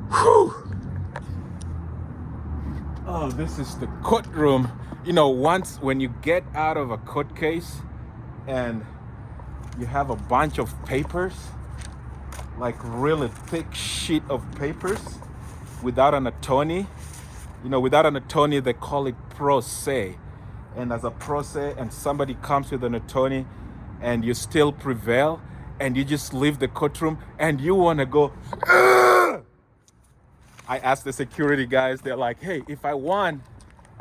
Whew. Oh, this is the courtroom. Once when you get out of a court case and you have a bunch of papers, like really thick sheet of papers without an attorney. Without an attorney, they call it pro se. And as a pro se, and somebody comes with an attorney and you still prevail and you just leave the courtroom and you want to go, "Ugh!" I asked the security guys, they're like, hey, if I won,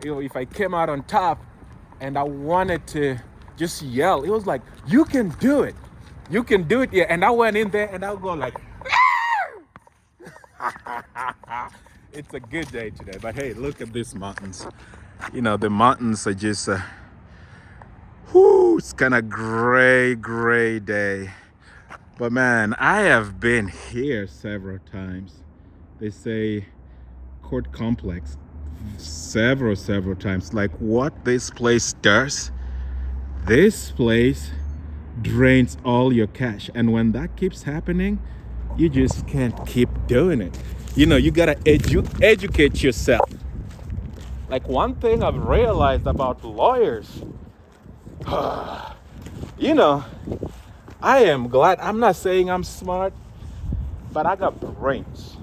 if I came out on top and I wanted to just yell, it was like, you can do it. You can do it. Yeah. And I went in there and I'll go like, it's a good day today. But hey, look at these mountains. The mountains are just, it's kind of gray day. But man, I have been here several times. They say court complex several times. Like what this place does, this place drains all your cash. And when that keeps happening, you just can't keep doing it. You gotta educate yourself. Like one thing I've realized about lawyers, I am glad. I'm not saying I'm smart, but I got brains.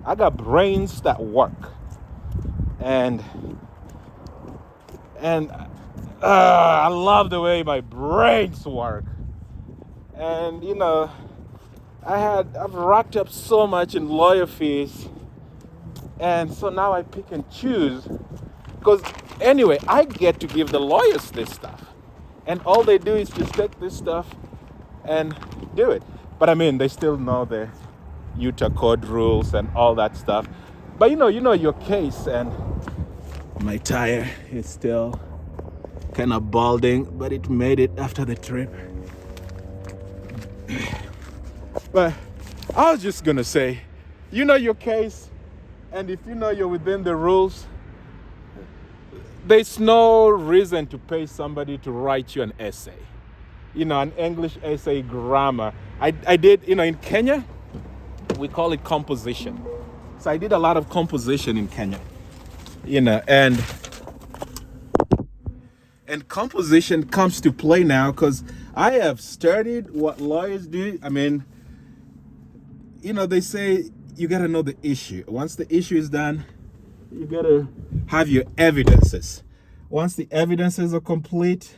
I got brains that work. And I love the way my brains work. And I've racked up so much in lawyer fees, and so now I pick and choose. Because anyway, I get to give the lawyers this stuff, and all they do is just take this stuff and do it. But I mean, they still know the Utah code rules and all that stuff. But you know your case, and my tire is still kind of balding, but it made it after the trip. But I was just gonna say, your case, and if you're within the rules, there's no reason to pay somebody to write you an essay. An English essay, grammar. I did, in Kenya, we call it composition. So I did a lot of composition in Kenya, and composition comes to play now because I have studied what lawyers do. I mean, they say you got to know the issue. Once the issue is done, you got to have your evidences. Once the evidences are complete,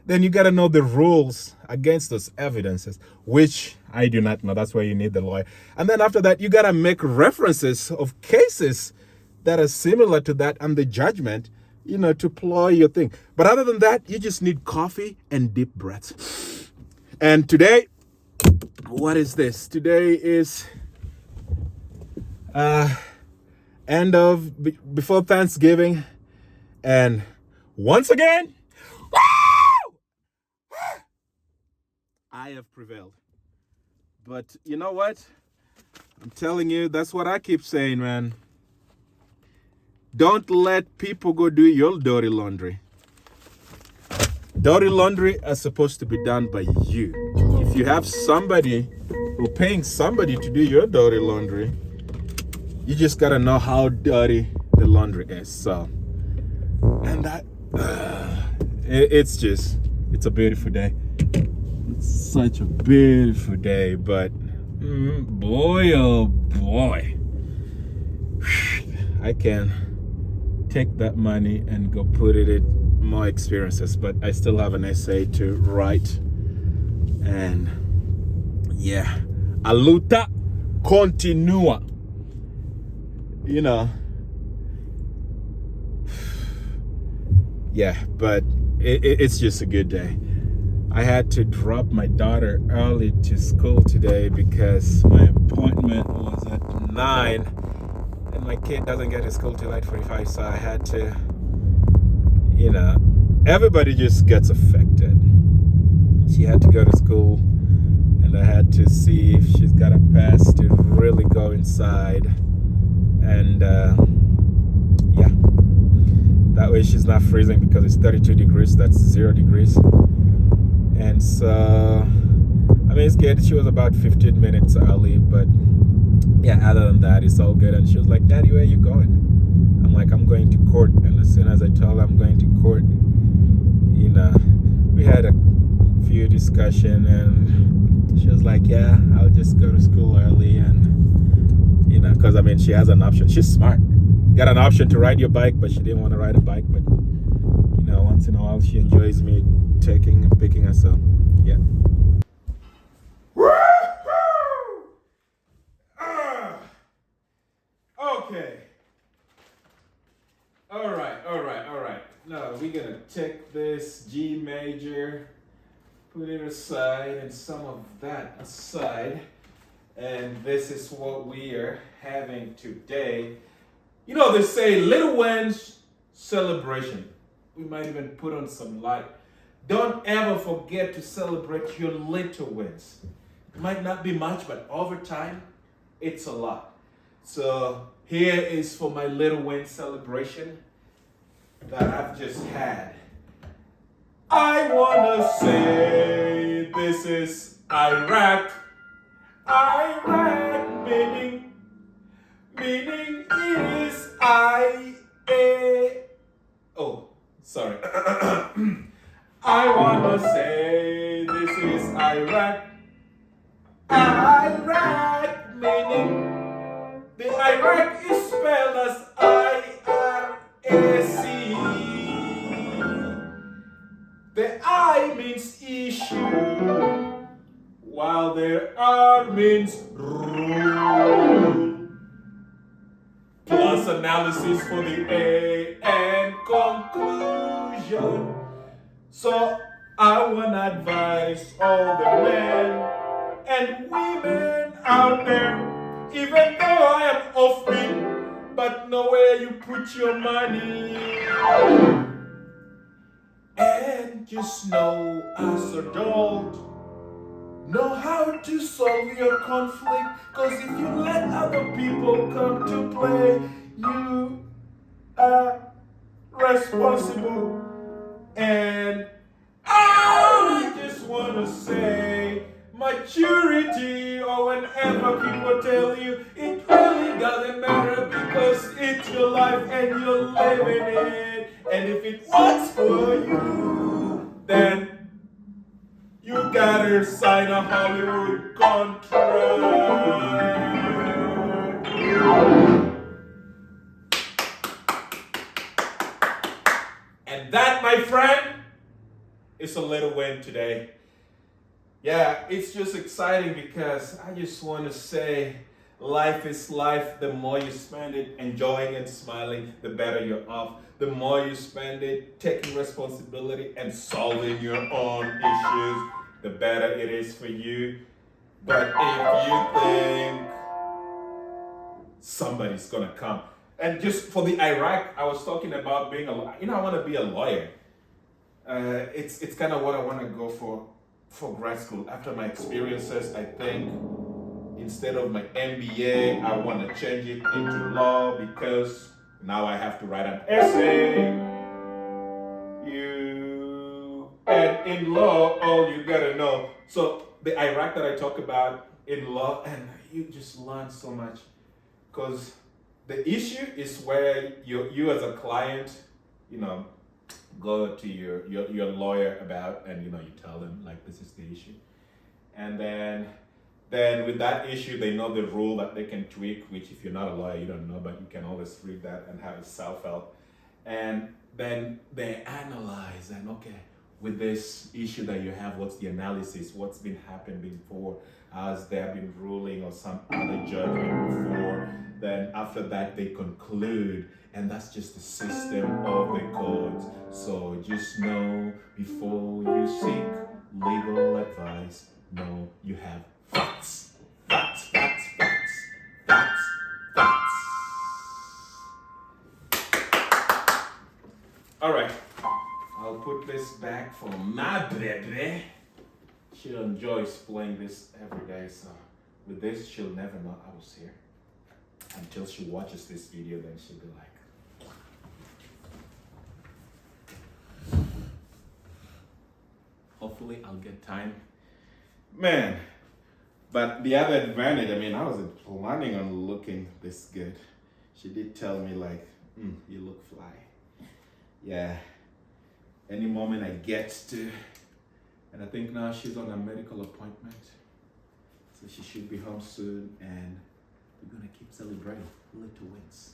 then you got to know the rules against those evidences, which I do not know. That's why you need the lawyer. And then after that, you got to make references of cases that are similar to that and the judgment, to ploy your thing. But other than that, you just need coffee and deep breaths. And today, what is this? Today is before Thanksgiving, and once again, I have prevailed. But you know what? I'm telling you, that's what I keep saying, man. Don't let people go do your dirty laundry. Dirty laundry is supposed to be done by you. If you have somebody or paying somebody to do your dirty laundry, you just gotta know how dirty the laundry is. So, and that, it's a beautiful day. It's such a beautiful day, but boy, oh boy, I can take that money and go put it in more experiences. But I still have an essay to write, and yeah, a luta continua. Yeah, but it's just a good day. I had to drop my daughter early to school today because my appointment was at 9, and my kid doesn't get to school till 8:45, so I had to, everybody just gets affected. She had to go to school, and I had to see if she's got a pass to really go inside, and yeah, that way she's not freezing, because it's 32 degrees, that's 0 degrees. And so, I mean, it's good. She was about 15 minutes early, but yeah, other than that, it's all good. And she was like, Daddy, where are you going? I'm like, I'm going to court. And as soon as I told her I'm going to court, we had a few discussion, and she was like, yeah, I'll just go to school early. And because she has an option. She's smart. Got an option to ride your bike, but she didn't want to ride a bike. But once in a while she enjoys me taking and picking her. So yeah. Okay. All right. Now we're gonna take this G major, put it aside, and some of that aside. And this is what we are having today. They say little wins, celebration. We might even put on some light. Don't ever forget to celebrate your little wins. It might not be much, but over time, it's a lot. So here is for my little win celebration that I've just had. I wanna say this is Iraq. Iraq meaning is oh, sorry. I wanna say this is Iraq. Iraq meaning the Iraq is spelled as I-R-A-C. The I means issue, while the R means rule. Plus analysis for the A and conclusion. So I wanna advise all the men and women out there, even though I am offbeat, but know where you put your money. And just know as adult, know how to solve your conflict, because if you let other people come to play, you are responsible. And I just want to say maturity, or whenever people tell you, it really doesn't matter, because it's your life and you're living it. And if it works for you, then you gotta sign a Hollywood contract. And that, my friend, is a little win today. Yeah, it's just exciting because I just want to say life is life. The more you spend it enjoying and smiling, the better you're off. The more you spend it taking responsibility and solving your own issues, the better it is for you. But if you think somebody's gonna come, and just for the Iraq, I was talking about being I want to be a lawyer. It's kind of what I want to go for grad school. After my experiences, I think instead of my MBA, I want to change it into law, because now I have to write an essay. And in law, all you gotta know. So the Iraq that I talk about in law, and you just learn so much, because the issue is where you as a client, go to your lawyer about, and you tell them like this is the issue, and then with that issue they know the rule that they can tweak, which if you're not a lawyer you don't know, but you can always read that and have a self-help, and then they analyze, and okay, with this issue that you have, what's the analysis, what's been happened before, has there been ruling or some other judgment before, then after that they conclude. And that's just the system of the courts. So just know, before you seek legal advice, know you have facts. Facts, facts, facts, facts, facts. All right, I'll put this back for my baby. She enjoys playing this every day, so with this, she'll never know I was here. Until she watches this video, then she'll be like, hopefully I'll get time. Man, But the other advantage, I mean, I wasn't planning on looking this good. She did tell me like, you look fly. Yeah. Any moment I get to, and I think now she's on a medical appointment. So she should be home soon, and we're gonna keep celebrating little wins.